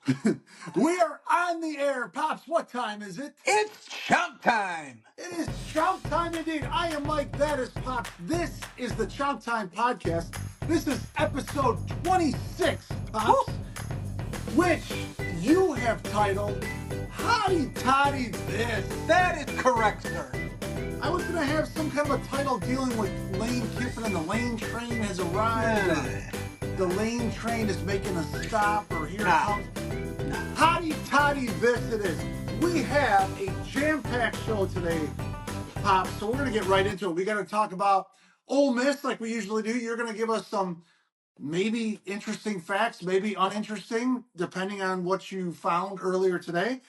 We are on the air. Pops, what time is it? It's Chomp time. It is Chomp time indeed. I am Mike, that is Pops. This is the Chomp Time Podcast. This is episode 26, Pops, Woo. which you have titled Hotty Toddy This. That is correct, sir. I was going to have some kind of a title dealing with Lane Kiffin and the Lane train has arrived. Or the Lane train is making a stop, or here it comes. Hotty Toddy This it is. We have a jam-packed show today, Pop, so we're going to get right into it. We got to talk about Ole Miss like we usually do. You're going to give us some maybe interesting facts, maybe uninteresting, depending on what you found earlier today.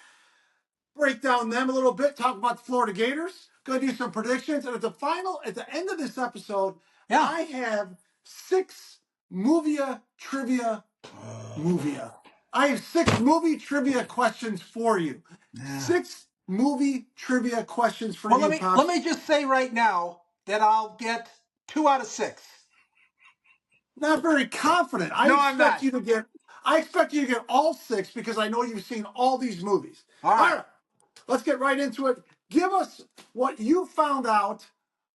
Break down them a little bit, talk about the Florida Gators, go do some predictions, and at the end of this episode, I have 6 trivia. I have 6 movie trivia questions for you. Yeah. 6 movie trivia questions for Well, you, Pops. let me just say right now that I'll get 2 out of 6. Not very confident. I expect you to get all 6 because I know you've seen all these movies. All right. Let's get right into it. Give us what you found out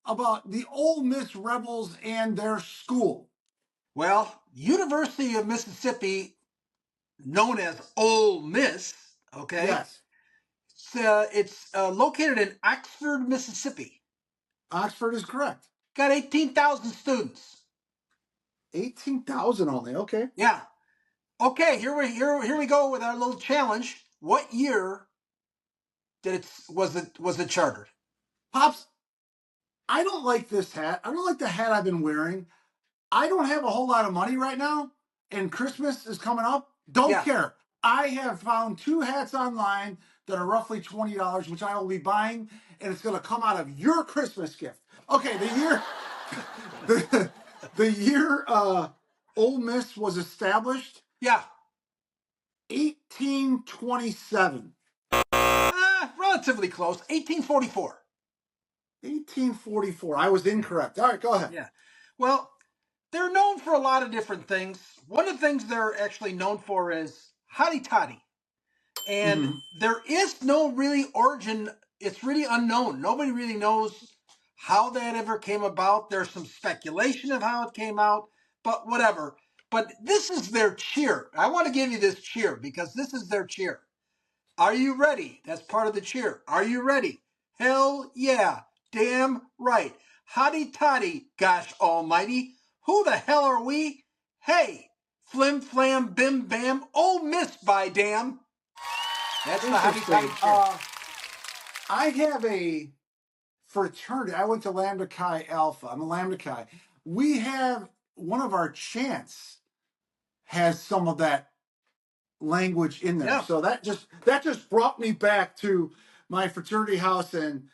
about the Ole Miss Rebels and their school. Well, University of Mississippi, known as Ole Miss, okay? Yes. It's located in Oxford, Mississippi. Oxford is correct. Got 18,000 students. 18,000 only. Okay. Yeah. Okay, here we go with our little challenge. What year was it chartered? Pops, I don't like this hat. I don't like the hat I've been wearing. I don't have a whole lot of money right now, and Christmas is coming up. Don't care. I have found 2 hats online that are roughly $20, which I will be buying, and it's going to come out of your Christmas gift. Okay, the year Ole Miss was established. Yeah. 1827. Relatively close. 1844. 1844. I was incorrect. All right, go ahead. Yeah. Well, they're known for a lot of different things. One of the things they're actually known for is Hotty Toddy. And there is no really origin. It's really unknown. Nobody really knows how that ever came about. There's some speculation of how it came out, but whatever. But this is their cheer. I want to give you this cheer because this is their cheer. Are you ready? That's part of the cheer. Are you ready? Hell yeah. Damn right. Hotty Toddy, gosh almighty. Who the hell are we? Hey, flim flam bim bam, Ole Miss by damn. That's the Hotty Toddy cheer. I have a fraternity. I went to Lambda Chi Alpha. I'm a Lambda Chi. We have one of our chants has some of that language in there. Yeah. So that just brought me back to my fraternity house and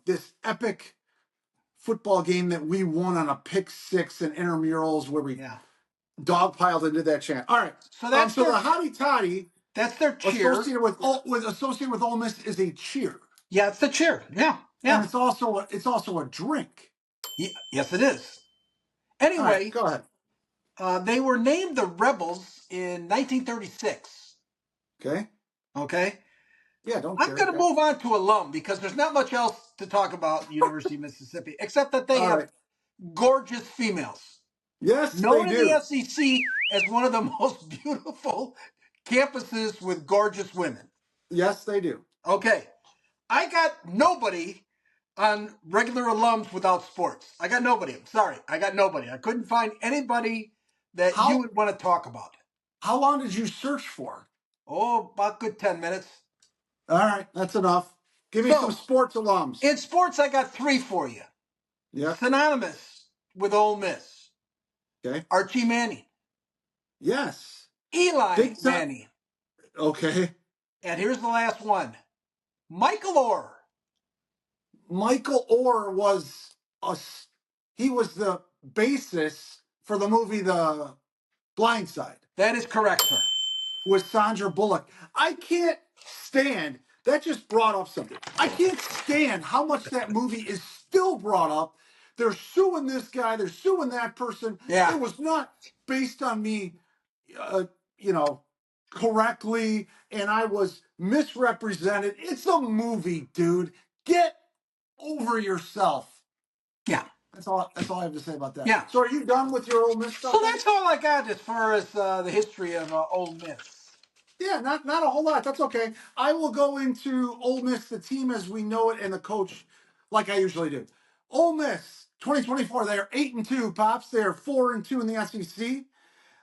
this epic football game that we won on a pick 6 and intramurals where we dogpiled and did that chant. All right. So that's the Hotty Toddy. That's their cheer. Associated with Ole Miss is a cheer. Yeah, it's the cheer. Yeah. And it's also a drink. Yes, it is. Anyway, right, go ahead. They were named the Rebels in 1936. Okay. Yeah, don't. I'm going to move on to alum because there's not much else to talk about University of Mississippi except that they have gorgeous females. Yes, known they do. in the SEC as one of the most beautiful campuses with gorgeous women. Yes, they do. Okay. I got nobody on regular alums without sports. I got nobody. I'm sorry. I got nobody. I couldn't find anybody that you would want to talk about. How long did you search for? Oh, about good 10 minutes. All right. That's enough. Give me some sports alums. In sports, I got 3 for you. Yeah. Synonymous with Ole Miss. Okay. Archie Manning. Yes. Eli Manning. Okay. And here's the last one. Michael Orr. Michael Orr was the basis for the movie The Blind Side. That is correct, sir. With Sandra Bullock. I can't stand, that just brought up something. I can't stand how much that movie is still brought up. They're suing this guy. They're suing that person. Yeah. It was not based on me, correctly and I was misrepresented. It's a movie, dude. Get over yourself. Yeah. That's all I have to say about that. Yeah. So are you done with your Ole Miss stuff? So that's all I got as far as the history of Ole Miss. Yeah, not a whole lot. That's okay. I will go into Ole Miss, the team as we know it, and the coach, like I usually do. Ole Miss, 2024. They are 8-2. Pops. They are 4-2 in the SEC.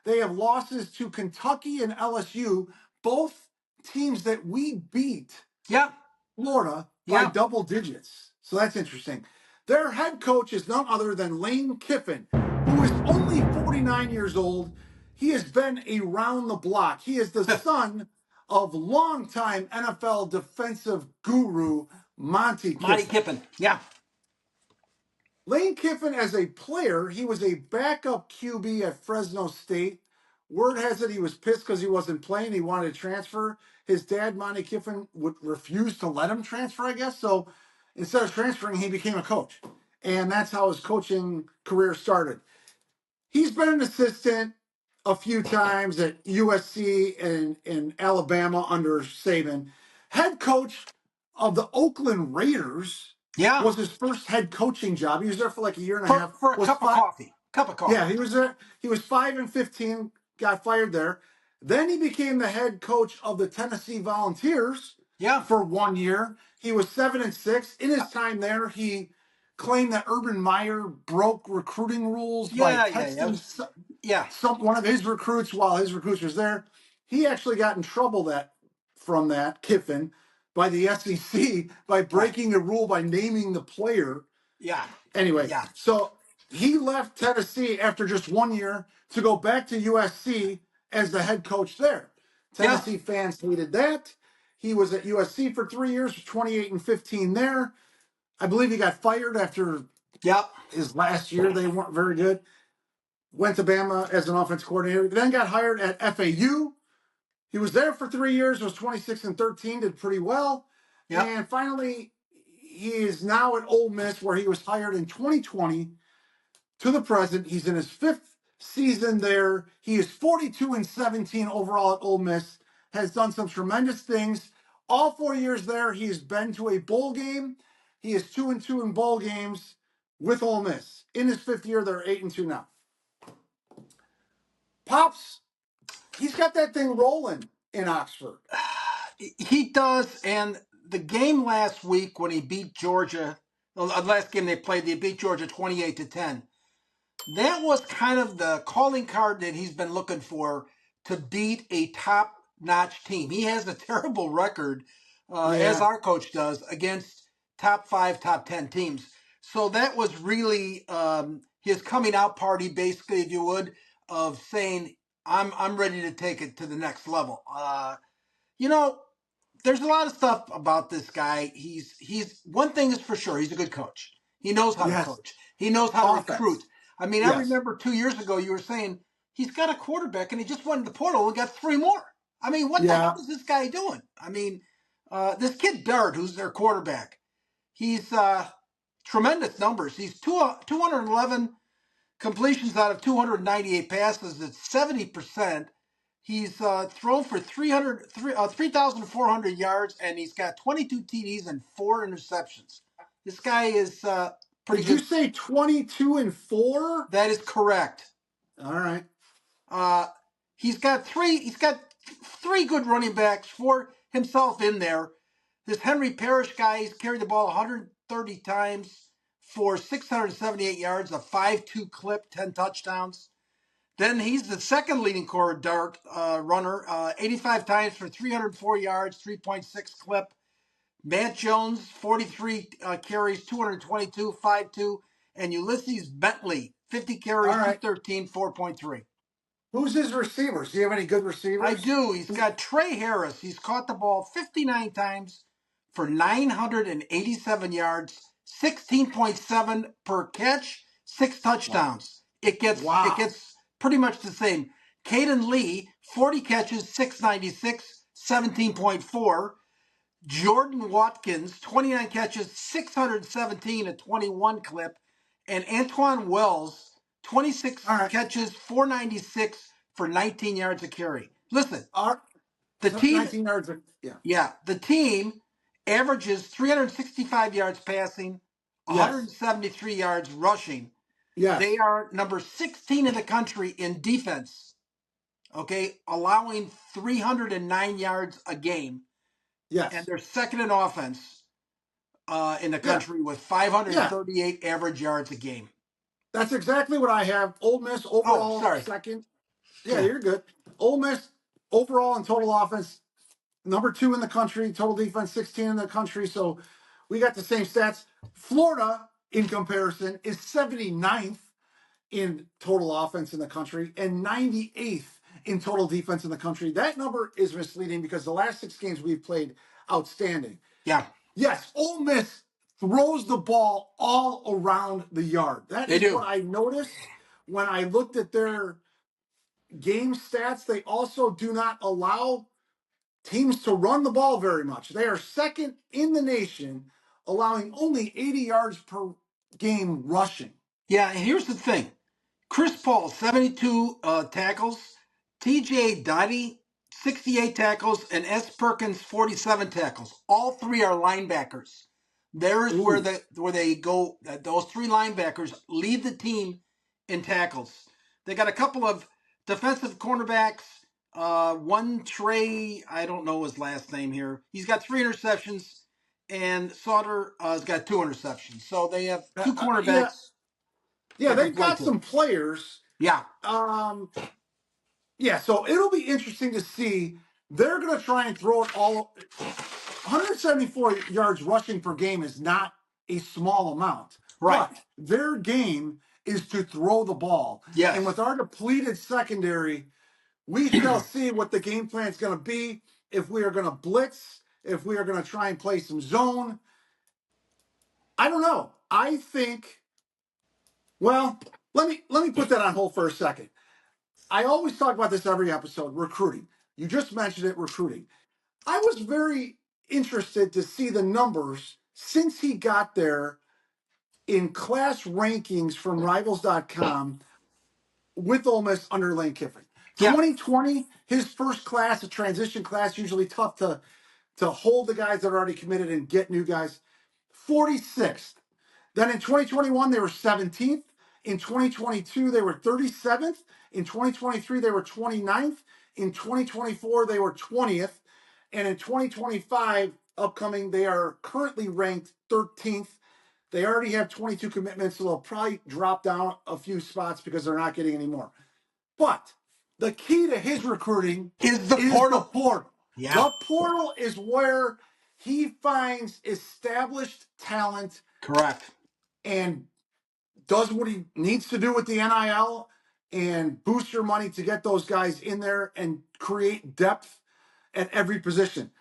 They have losses to Kentucky and LSU, both teams that we beat. Yeah. Florida by double digits. So that's interesting. Their head coach is none other than Lane Kiffin, who is only 49 years old. He has been around the block. He is the son of longtime NFL defensive guru Monty Kiffin. Monty Kiffin, yeah. Lane Kiffin, as a player, he was a backup QB at Fresno State. Word has it he was pissed because he wasn't playing. He wanted to transfer. His dad, Monty Kiffin, would refuse to let him transfer, I guess. So instead of transferring, he became a coach. And that's how his coaching career started. He's been an assistant a few times at USC and in Alabama under Saban. Head coach of the Oakland Raiders. Yeah. Was his first head coaching job. He was there for like a year and a half. For a cup of coffee. Yeah, he was there. He was 5-15, got fired there. Then he became the head coach of the Tennessee Volunteers for 1 year. He was 7-6. In his time there, he claimed that Urban Meyer broke recruiting rules by texting one of his recruits while his recruits was there. He actually got in trouble from that, Kiffin, by the SEC by breaking a rule by naming the player. Yeah. Anyway, so he left Tennessee after just 1 year to go back to USC as the head coach there. Tennessee fans hated that. He was at USC for 3 years, 28-15 there. I believe he got fired after his last year. They weren't very good. Went to Bama as an offense coordinator. Then got hired at FAU. He was there for 3 years, was 26-13, did pretty well. And finally, he is now at Ole Miss, where he was hired in 2020 to the present. He's in his 5th season there. He is 42-17 overall at Ole Miss, has done some tremendous things. All 4 years there, he has been to a bowl game. He is 2-2 in bowl games with Ole Miss. In his 5th year, they're 8-2 now. Pops, he's got that thing rolling in Oxford. He does, and the game last week when he beat Georgia, the last game they played, they beat Georgia 28-10. That was kind of the calling card that he's been looking for to beat a top-notch team. He has a terrible record, as our coach does, against top 5, top 10 teams. So that was really his coming out party, basically, if you would, of saying, I'm ready to take it to the next level. There's a lot of stuff about this guy. He's one thing is for sure, he's a good coach. He knows how to coach. He knows how to recruit. I mean, I remember 2 years ago you were saying he's got a quarterback and he just went in the portal and got 3 more. I mean, what the hell is this guy doing? I mean, this kid Dart, who's their quarterback, he's tremendous numbers. He's 211 completions out of 298 passes. It's 70%. He's thrown for 3,400 yards, and he's got 22 TDs and 4 interceptions. This guy is pretty good. Did you say 22-4? That is correct. All right. He's got three good running backs for himself in there. This Henry Parrish guy, he's carried the ball 130 times for 678 yards, a 5.2 clip, 10 touchdowns. Then he's the second leading runner, 85 times for 304 yards, 3.6 clip. Matt Jones, 43 carries, 222, 5.2. And Ulysses Bentley, 50 carries, 213, 4.3. Who's his receivers? Do you have any good receivers? I do. He's got Trey Harris. He's caught the ball 59 times for 987 yards, 16.7 per catch, 6 touchdowns. It gets pretty much the same. Caden Lee, 40 catches, 696, 17.4. Jordan Watkins, 29 catches, 617, a 21 clip. And Antoine Wells, 26 catches, 496 for 19 yards a carry. Listen, The team, 19 yards. Yeah. yeah, the team averages 365 yards passing, Yes. 173 yards rushing. They Yes. are number 16 in the country in defense. Okay, allowing 309 yards a game, and Yes. they're second in offense in the Yeah. country with Yeah. 538 average yards a game. That's exactly what I have. Ole Miss Oh, overall sorry. second. Yeah, Yeah. you're good. Ole Miss overall in total offense, number 2 in the country. Total defense, 16 in the country. So we got the same stats. Florida, in comparison, is 79th in total offense in the country and 98th in total defense in the country. That number is misleading because the last 6 games we've played outstanding. Yeah. Yes, Ole Miss throws the ball all around the yard. That They is do. what I noticed when I looked at their game stats. They also do not allow teams to run the ball very much. They are second in the nation, allowing only 80 yards per game rushing. Yeah, and here's the thing. Chris Paul, 72 tackles. TJ Toddy, 68 tackles. And S. Perkins, 47 tackles. All three are linebackers. There's where Ooh. they go. Those three linebackers lead the team in tackles. They got a couple of defensive cornerbacks. One Trey, I don't know his last name here. He's got 3 interceptions, and Sauter has got 2 interceptions. So they have 2 Yeah, cornerbacks yeah, that can they've play got too. some players. Yeah. Yeah, so it'll be interesting to see. They're going to try and throw it all. 174 yards rushing per game is not a small amount, Right. but their game is to throw the ball. Yes. And with our depleted secondary, we shall see what the game plan is going to be. If we are going to blitz, if we are going to try and play some zone. I don't know. I think. Well, let me put that on hold for a second. I always talk about this every episode, recruiting. You just mentioned it, recruiting. I was very interested to see the numbers since he got there in class rankings from rivals.com with Ole Miss under Lane Kiffin. Yeah. 2020, his first class, a transition class, usually tough to hold the guys that are already committed and get new guys. 46th. Then in 2021, they were 17th. In 2022, they were 37th. In 2023, they were 29th. In 2024, they were 20th. And in 2025, upcoming, they are currently ranked 13th. They already have 22 commitments, so they'll probably drop down a few spots because they're not getting any more. But the key to his recruiting Is the is portal. the portal. Yeah. The portal is where he finds established talent. Correct. And does what he needs to do with the NIL and boost your money to get those guys in there and create depth at every position.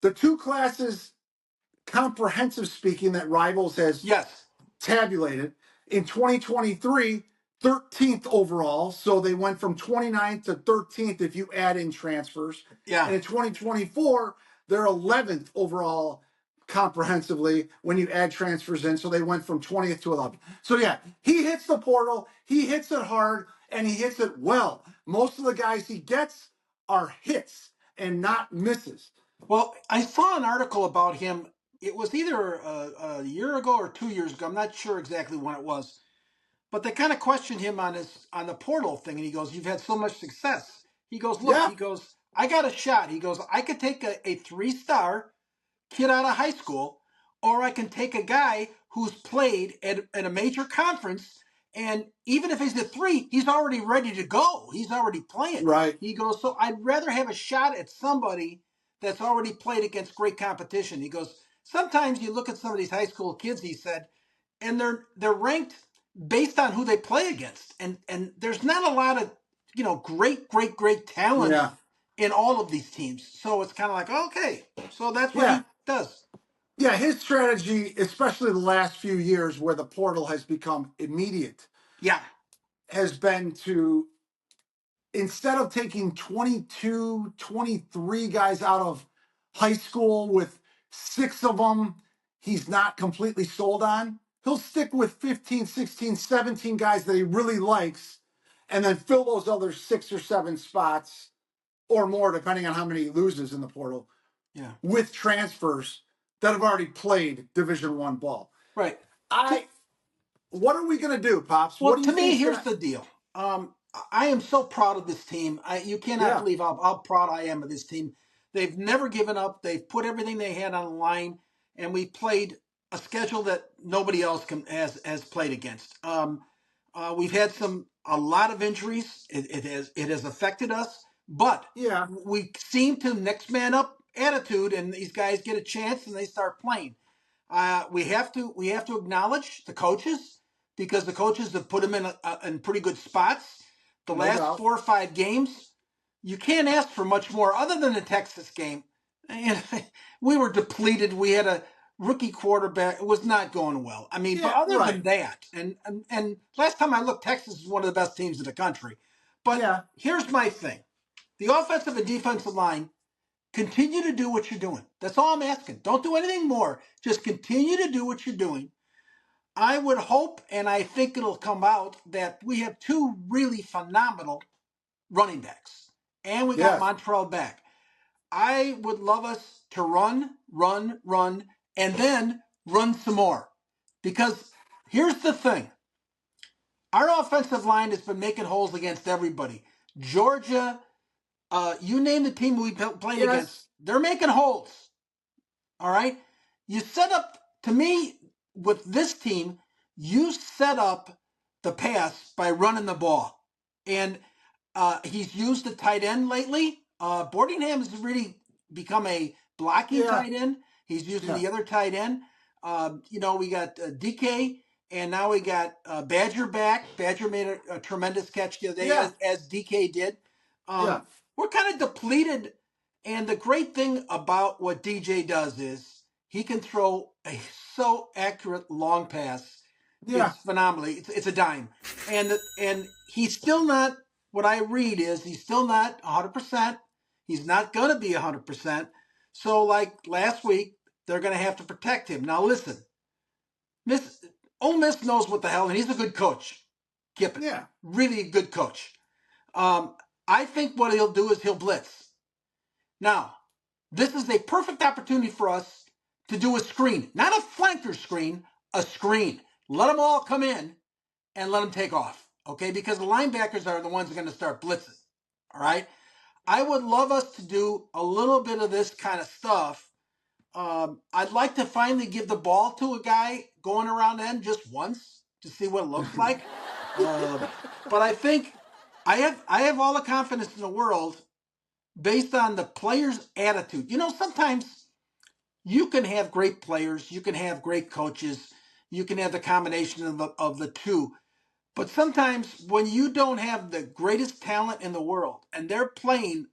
The 2 classes, comprehensive speaking, that Rivals has Yes. tabulated in 2023, 13th overall. So they went from 29th to 13th if you add in transfers. Yeah. And in 2024, they're 11th overall comprehensively when you add transfers in. So they went from 20th to 11th. So yeah, he hits the portal, he hits it hard, and he hits it well. Most of the guys he gets are hits and not misses. Well, I saw an article about him. It was either a year ago or 2 years ago. I'm not sure exactly when it was, but they kind of questioned him on the portal thing, and he goes, "You've had so much success." He goes, "Look," Yeah. he goes, "I got a shot." He goes, "I could take a 3-star kid out of high school, or I can take a guy who's played at a major conference, and even if he's a 3, he's already ready to go. He's already playing." Right. He goes, "So I'd rather have a shot at somebody that's already played against great competition." He goes, "Sometimes you look at some of these high school kids," he said, "and they're ranked based on who they play against, and there's not a lot of great talent Yeah. in all of these teams. So it's kind of like, okay, so that's what Yeah. he does." Yeah, his strategy, especially the last few years where the portal has become immediate, Yeah. has been to, instead of taking 22, 23 guys out of high school with 6 of them he's not completely sold on, he'll stick with 15, 16, 17 guys that he really likes and then fill those other 6 or 7 spots or more, depending on how many he loses in the portal, with transfers that have already played Division I ball. Right. What are we going to do, Pops? Well, What do you to me, think? here's the deal. I am so proud of this team. You cannot believe how proud I am of this team. They've never given up. They've put everything they had on the line, and we played a schedule that nobody else has played against. We've had a lot of injuries. It has affected us, but we seem to next man up attitude, and these guys get a chance and they start playing. We have to acknowledge the coaches, because the coaches have put them in pretty good spots. The last 4 or 5 games, you can't ask for much more other than the Texas game. And we were depleted. We had a rookie quarterback. It was not going well. I mean, but other than that, and last time I looked, Texas is one of the best teams in the country. But here's my thing. The offensive and defensive line, continue to do what you're doing. That's all I'm asking. Don't do anything more. Just continue to do what you're doing. I would hope, and I think it'll come out, that we have 2 really phenomenal running backs. And we got Montreal back. I would love us to run, and then run some more. Because here's the thing. Our offensive line has been making holes against everybody. Georgia, you name the team we played against, they're making holes. All right? You set up, to me, with this team, you set up the pass by running the ball. And he's used the tight end lately. Boardingham has really become a blocking tight end. He's using the other tight end. We got DK, and now we got Badger back. Badger made a tremendous catch the other day, as DK did. We're kind of depleted. And the great thing about what DJ does is he can throw a so accurate long pass. It's phenomenal. It's a dime. And he's still not, what I read is he's still not 100%. He's not going to be 100%. So like last week, they're going to have to protect him. Now listen, Ole Miss knows what the hell, and he's a good coach. Kippen. Really a good coach. I think what he'll do is he'll blitz. Now, this is a perfect opportunity for us to do a screen. Not a flanker screen, a screen. Let them all come in and let them take off, okay? Because the linebackers are the ones who are going to start blitzing, all right? I would love us to do a little bit of this kind of stuff. I'd like to finally give the ball to a guy going around the end just once to see what it looks like. But I think I have all the confidence in the world based on the player's attitude. Sometimes you can have great players, you can have great coaches, you can have the combination of the two. But sometimes when you don't have the greatest talent in the world and they're playing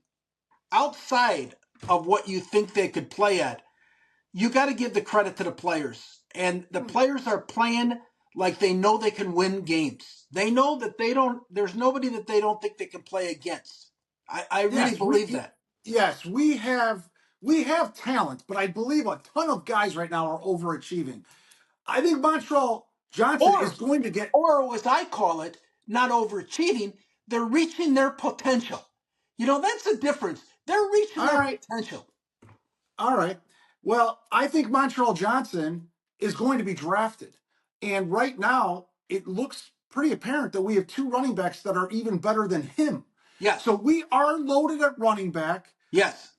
outside of what you think they could play at, you got to give the credit to the players. And the players are playing like they know they can win games. They know that there's nobody that they don't think they can play against. I really believe that. Yes, we have talent, but I believe a ton of guys right now are overachieving. I think Montreal Johnson is going to get... Or as I call it, not overachieving, they're reaching their potential. That's the difference. They're reaching their potential. All right. Well, I think Montreal Johnson is going to be drafted. And right now, it looks pretty apparent that we have 2 running backs that are even better than him. Yes. So we are loaded at running back. Yes.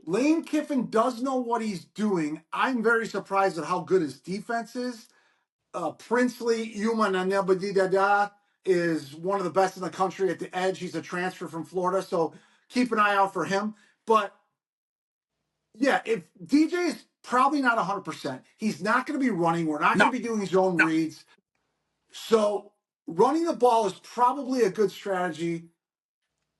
Lane Kiffin does know what he's doing. I'm very surprised at how good his defense is. Princely Umananabadidada is one of the best in the country at the edge. He's a transfer from Florida, so keep an eye out for him. But yeah, if DJ is probably not 100%, he's not going to be running. We're not going to be doing zone reads. So running the ball is probably a good strategy,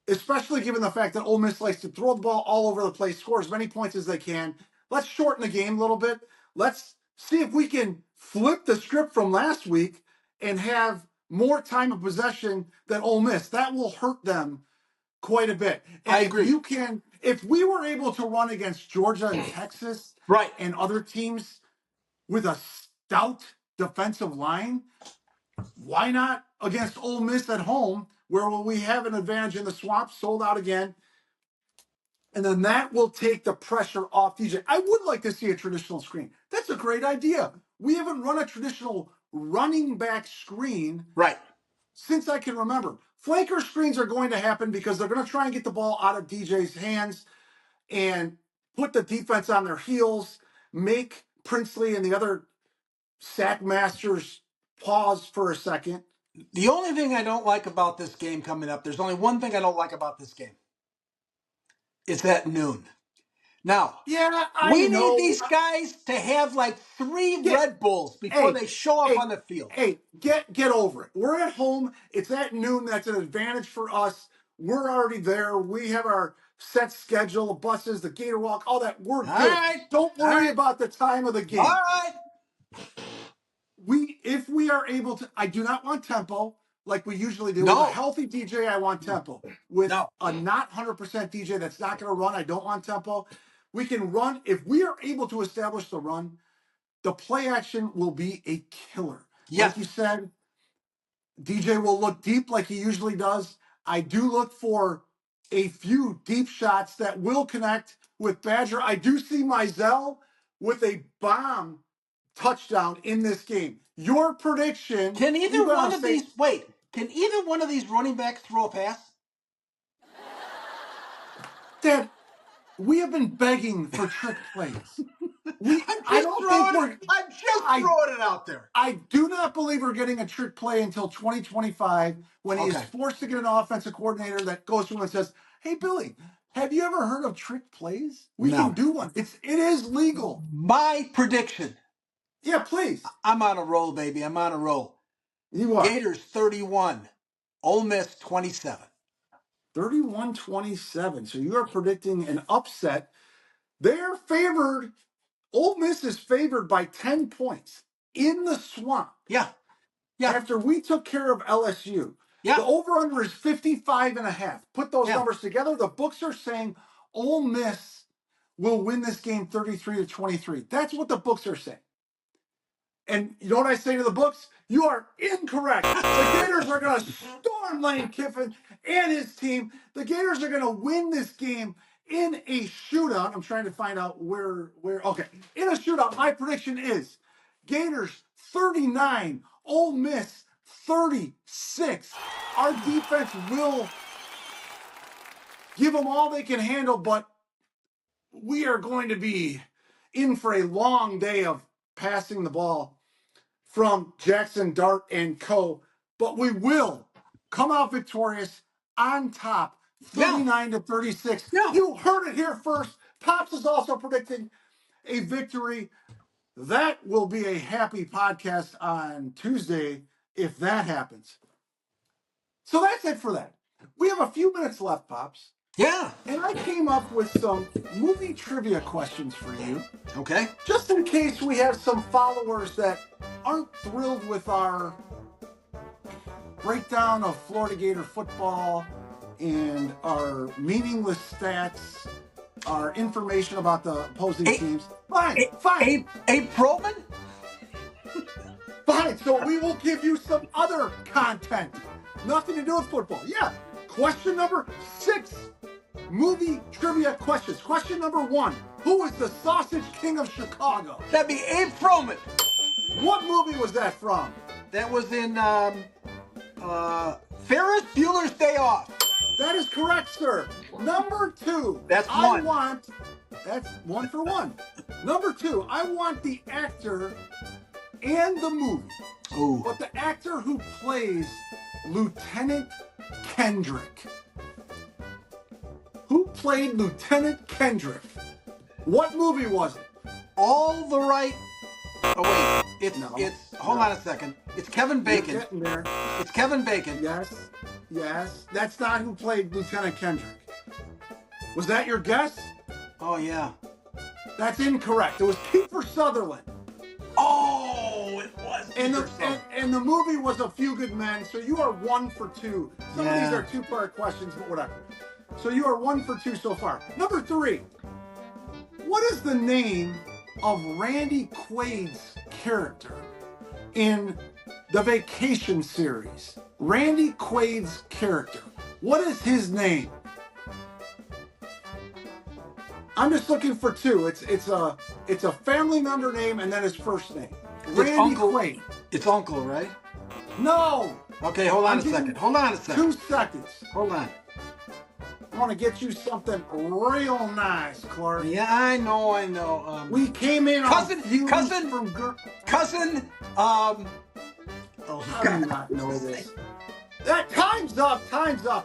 especially given the fact that Ole Miss likes to throw the ball all over the place, score as many points as they can. Let's shorten the game a little bit. Let's see if we can flip the script from last week and have more time of possession than Ole Miss. That will hurt them quite a bit. And I agree. If we were able to run against Georgia and Texas and other teams with a stout defensive line, why not against Ole Miss at home, where we have an advantage in the swamp, sold out again? And then that will take the pressure off DJ. I would like to see a traditional screen. That's a great idea. We haven't run a traditional running back screen Right. since I can remember. Flanker screens are going to happen because they're going to try and get the ball out of DJ's hands and put the defense on their heels, make Princely and the other sack masters pause for a second. The only thing I don't like about this game coming up, there's only one thing I don't like about this game. It's at noon. Now, Yeah, we need these guys to have like 3 Red Bulls before they show up on the field. Hey, get over it. We're at home. It's at noon. That's an advantage for us. We're already there. We have our set schedule, the buses, the Gator Walk, all that. We're good. Right. Don't worry about the time of the game. All right. If we are able to, I do not want tempo like we usually do. No. With a healthy DJ, I want tempo. With a not 100% DJ that's not going to run, I don't want tempo. We can run. If we are able to establish the run, the play action will be a killer. Yes. Like you said, DJ will look deep like he usually does. I do look for a few deep shots that will connect with Badger. I do see Mizell with a bomb touchdown in this game. Your prediction? Can either one of these running backs throw a pass? Dad, we have been begging for trick plays. I'm just throwing it out there. I do not believe we're getting a trick play until 2025 when he is forced to get an offensive coordinator that goes to him and says, "Hey, Billy, have you ever heard of trick plays? We can do one. It is legal." My prediction. Yeah, please. I'm on a roll, baby. I'm on a roll. You are. Gators 31, Ole Miss 27. 31-27. So you are predicting an upset. They're favored. Ole Miss is favored by 10 points in the swamp. Yeah. After we took care of LSU. Yeah. The over-under is 55.5. Put those numbers together. The books are saying Ole Miss will win this game 33-23. That's what the books are saying. And you know what I say to the books? You are incorrect. The Gators are going to storm Lane Kiffin and his team. The Gators are going to win this game in a shootout. I'm trying to find out where. Okay. In a shootout, my prediction is Gators 39, Ole Miss 36. Our defense will give them all they can handle, but we are going to be in for a long day of passing the ball from Jackson, Dart, and co. But we will come out victorious on top, 39-36. Yeah. You heard it here first. Pops is also predicting a victory. That will be a happy podcast on Tuesday if that happens. So that's it for that. We have a few minutes left, Pops. Yeah. And I came up with some movie trivia questions for you. Okay. Just in case we have some followers that aren't thrilled with our breakdown of Florida Gator football and our meaningless stats, our information about the opposing teams. Fine. Abe Proman? Fine. So we will give you some other content. Nothing to do with football. Yeah. Question number 6. Movie trivia questions. Question number 1. Who is the Sausage King of Chicago? That'd be Abe Proman. What movie was that from? That was in Ferris Bueller's Day Off. That is correct, sir. Number 2. That's one. That's 1 for 1. Number 2. I want the actor and the movie. Ooh. But the actor who plays Lieutenant Kendrick. Who played Lieutenant Kendrick? What movie was it? All the Right. Oh wait, it's. Hold on a second. It's Kevin Bacon. You're getting there. It's Kevin Bacon. Yes. That's not who played Lieutenant Kendrick. Was that your guess? Oh yeah. That's incorrect. It was Kiefer Sutherland. Oh, it was. And the movie was A Few Good Men. So you are 1 for 2. Some of these are 2-part questions, but whatever. So you are 1 for 2 so far. Number 3. What is the name of Randy Quaid's character in the Vacation series? Randy Quaid's character. What is his name? I'm just looking for two. It's a family member name and then his first name. Randy Quaid. It's Uncle, right? No. Okay, hold on a second. Hold on a second. 2 seconds. Hold on. I want to get you something real nice, Clark. Yeah, I know. We came in cousin from cousin. How do you not know this? That time's up.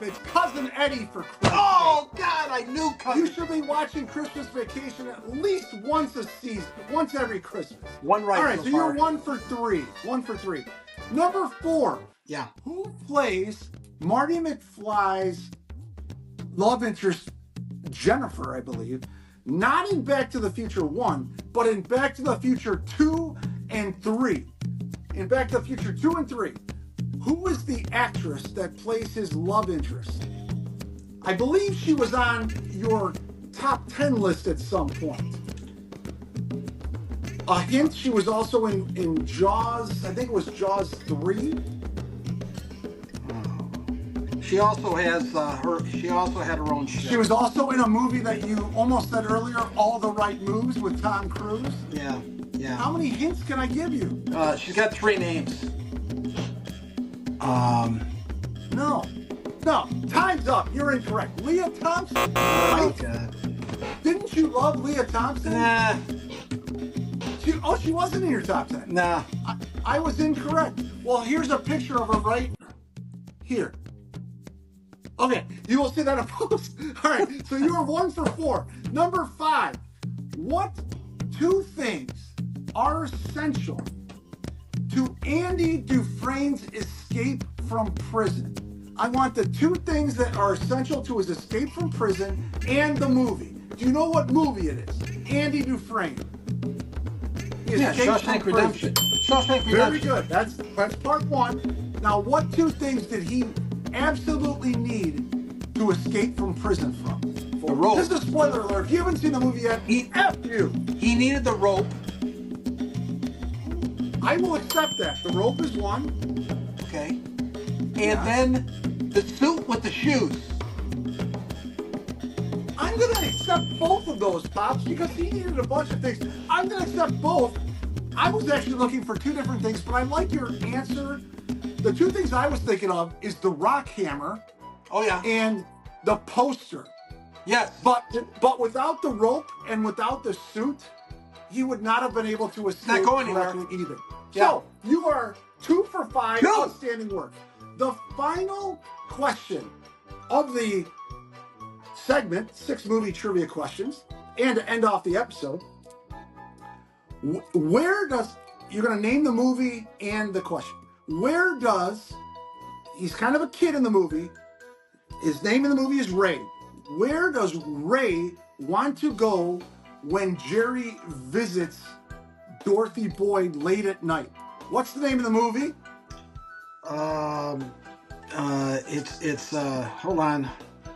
It's Cousin Eddie for Christmas. Oh God, I knew cousin. You should be watching Christmas Vacation at least once a season, once every Christmas. One right. All right, so you're 1 for 3. 1 for 3. Number 4. Yeah. Who plays Marty McFly's love interest, Jennifer, I believe, not in Back to the Future 1, but in Back to the Future 2 and 3. In Back to the Future 2 and 3. Who is the actress that plays his love interest? I believe she was on your top 10 list at some point. A hint, she was also in Jaws, I think it was Jaws 3. She also has she also had her own show. She was also in a movie that you almost said earlier, All the Right Moves with Tom Cruise. Yeah. How many hints can I give you? She's got 3 names. No. Time's up. You're incorrect. Leah Thompson. Oh God. Didn't you love Leah Thompson? Nah. She wasn't in your top 10. Nah. I was incorrect. Well, here's a picture of her right here. Okay, you will see that in post. All right, so you are 1 for 4. Number 5. What 2 things are essential to Andy Dufresne's escape from prison? I want the 2 things that are essential to his escape from prison and the movie. Do you know what movie it is? Andy Dufresne. Yeah, Shawshank Redemption. Shawshank Redemption. Very good. That's part 1. Now, what 2 things did he absolutely need to escape from prison from? The rope. This is a spoiler alert. If you haven't seen the movie yet, F you. He needed the rope. I will accept that. The rope is 1. Okay. And then the suit with the shoes. I'm going to accept both of those, Pops, because he needed a bunch of things. I'm going to accept both. I was actually looking for 2 different things, but I like your answer. The 2 things I was thinking of is the rock hammer. Oh, yeah. And the poster. Yes. But without the rope and without the suit, he would not have been able to escape not going anywhere either. Yeah. So, you are 2 for 5. 2. Outstanding work. The final question of the segment, 6 movie trivia questions, and to end off the episode, where does, you're going to name the movie and the question. Where does, he's kind of a kid in the movie, his name in the movie is Ray. Where does Ray want to go when Jerry visits Dorothy Boyd late at night? What's the name of the movie? It's hold on.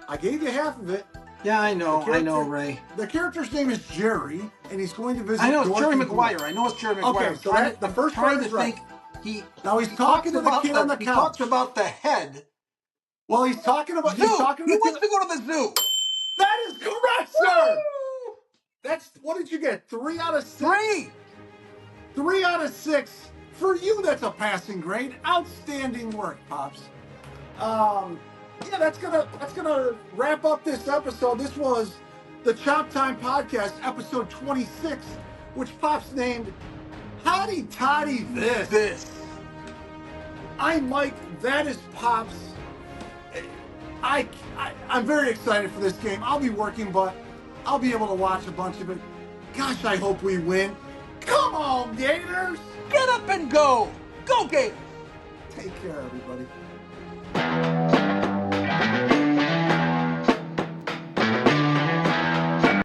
I gave you half of it. Yeah, I know, Ray. The character's name is Jerry, and he's going to visit. I know it's Dorothy Jerry Boyd. Maguire. I know it's Jerry Maguire. Okay, so the first part is right. Now he's talking to the kid on the couch. He talks about the head. Well, he's talking about. Zoo. He's talking He wants to go to the zoo. That is correct, sir. That's, what did you get? 3 out of 6. 3. 3 out of 6. For you, that's a passing grade. Outstanding work, Pops. Yeah, that's gonna wrap up this episode. This was the Chomp Time Podcast, episode 26, which Pops named Hotty Toddy This. I'm Mike. That is Pops. I'm very excited for this game. I'll be working, but I'll be able to watch a bunch of it. Gosh, I hope we win. Come on, Gators! Get up and go. Go Gators. Take care, everybody.